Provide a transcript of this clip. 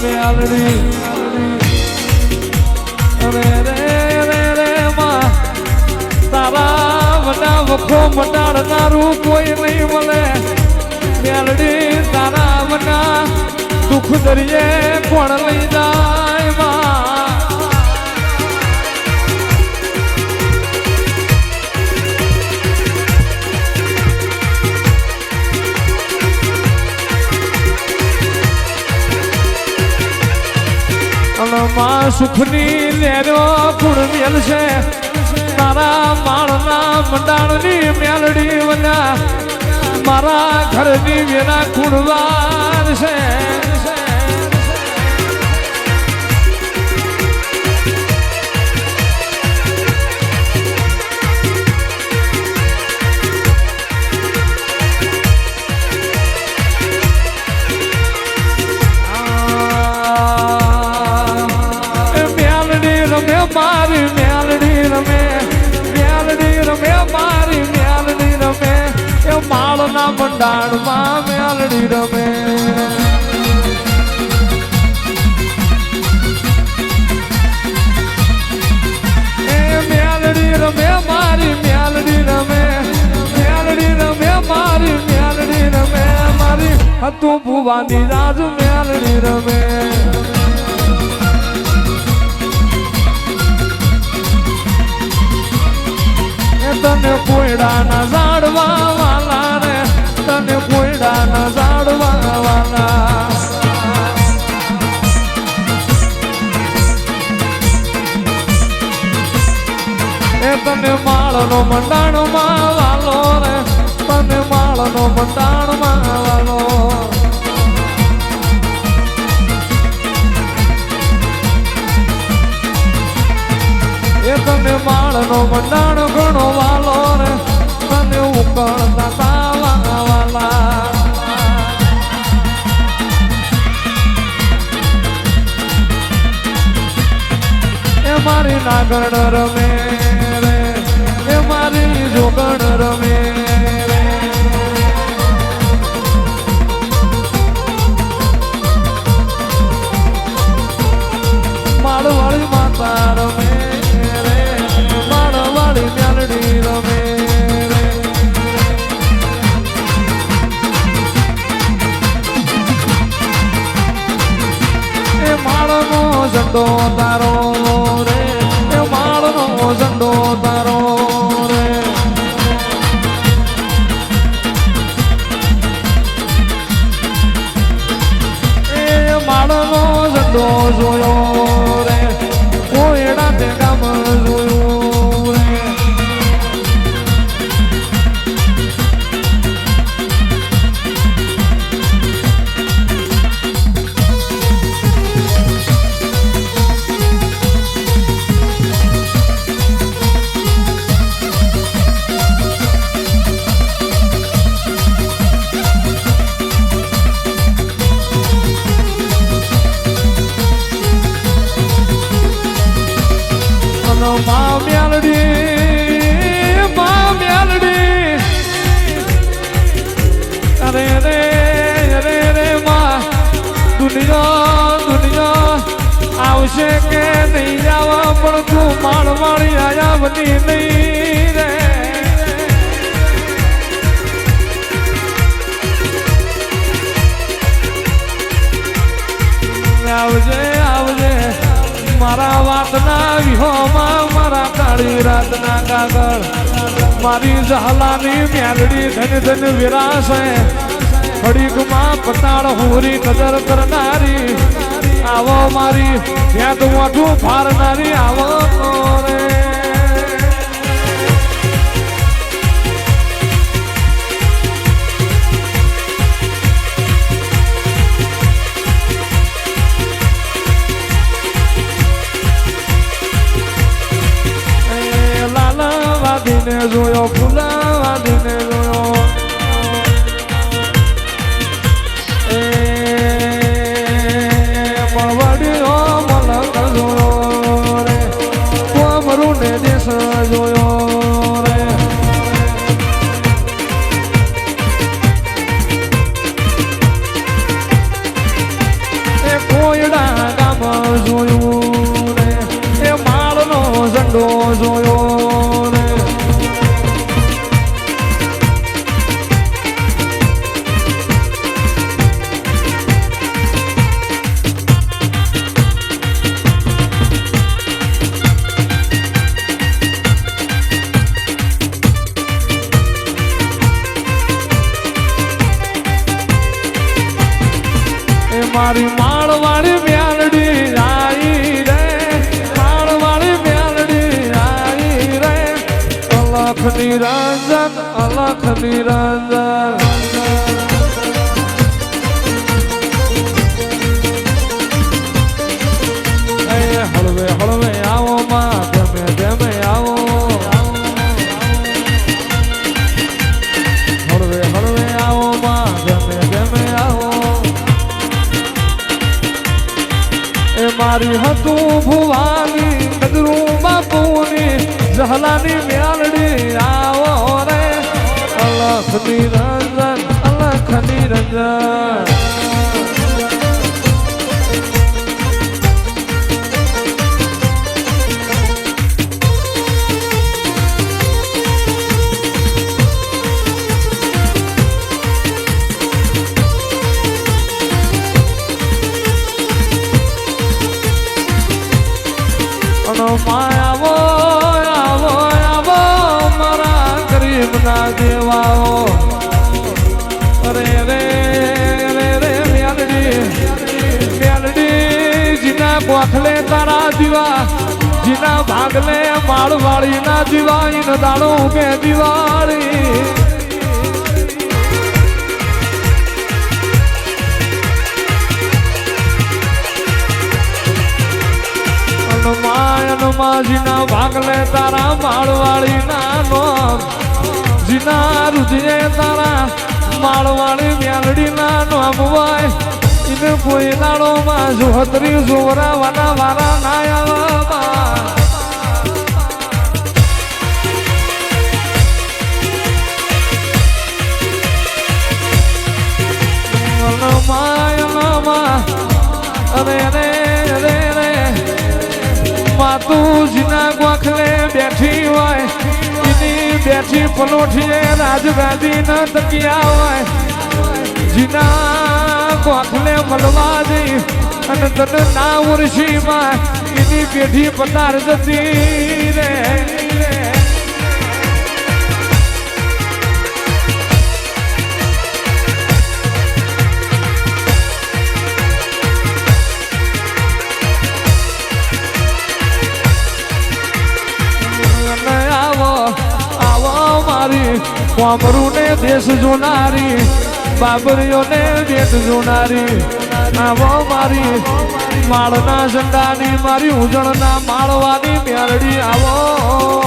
મ્યાલડી રે માં તારા વડા વખો મટાડનારું કોઈ નહીં મળે મ્યાલડી તારા વડા દુઃખ દરિયે કોણ લઈ જાય માં માં સુખની લેરો કુળ મેલ છે તારા માળના મંડાણની મેલડી વના મારા ઘરની વેરા કુળવાર છે મારી મ્યાલડી રમે મારી મ્યાલડી રમે એ માળના મંડાણમાં મ્યાલડી રમે એ મ્યાલડી રમે મારી મ્યાલડી રમે મારી મ્યાલડી રમે મારી હતું ભુવાની રાજ મ્યાલડી રમે તને કોયડાના ઝાડવા વાલા રે તને કોયડાના ઝાડવા વાલા એ તને માળનો મંડાણમાં વાલો રે તને માળનો મંડાણમાં વાલો એ તને માળનો મંડાણ ઘણો વાલો રે તને ઉકળતા તાવા વાલા એ મારી નાગણ રમે રે એ મારી જોગણ રમે રે માળવાળી માતા રમે મ્યાલડી રમે એ માળનો ઝંડો તારો રે એ માળનો ઝંડો તારો રે એ માળનો ઝંડો જોયો રે કોયડા તે ગામ જોયું માં મ્યાલડી અરે રે માં દુનિયા આવશે કે નહીં આવવા પણ તું માળવાળી આયા બની નહીં રે આવજે મારા વાતના વિહોમાં મારા કાળી રાતના કાગળ મારી જહલાની મ્યાલડી ધન ધન વિરાશે ખડીકમાં પતાળ હુરી કદર કરનારી આવો મારી ત્યાં તો મોઢું ફારનારી આવો રે વાદીને જોયો ફૂલા વાદીને જોયો એ મળવાડીઓ મલક જોયો રે કોમરું ને દેશ જોયો રે જોયો રે મારી માળવાળી મ્યાલડી આવી રે માળવાળી મ્યાલડી આવી રે અલખ નિરંજન અલખ નિરંજન હળવે હળવે આવો માં ગમે ગમે આવો હળવે હળવે આવો માં ગમે ગમે આવો એ મારી હતું ભુવાની કદરું બાપુની જહલાની મ્યાલડી આવો રે અલખ નિરંજન અલખ નિરંજન આવો આવો આવો મારા ગરીબ ના દેવાઓ રે રે રે રે મ્યાલડી મ્યાલડી જીના ગોખલે તારા દીવા જીના ભાગલે માળવાળી ના દીવા ઈન દાડો કે દિવાળી જીના ભાગલે તારા માળવાળી નાનો જીના રુધિરે તારા માળવાળી મ્યાલડી નાનો હોય એને કોઈ દાડોમાં જોહતરી જોરાવાના વારા ના આવવા અરે રે રે રે માતું જીના ગોખલે બેઠી હોય એની બેઠી પલોઠીએ રાજગાદી ન તકિયા હોય જીના ગોખલે મળવા જઈ અને તને ના ઉર્શીમાં એની પેઢી પતાર જતી રે કોમરું ને દેશ જોનારી બાબરીઓને બેટ જોનારી આવો મારી માળના ઝંડાની મારી ઉજળના માળવાની મ્યાલડી આવો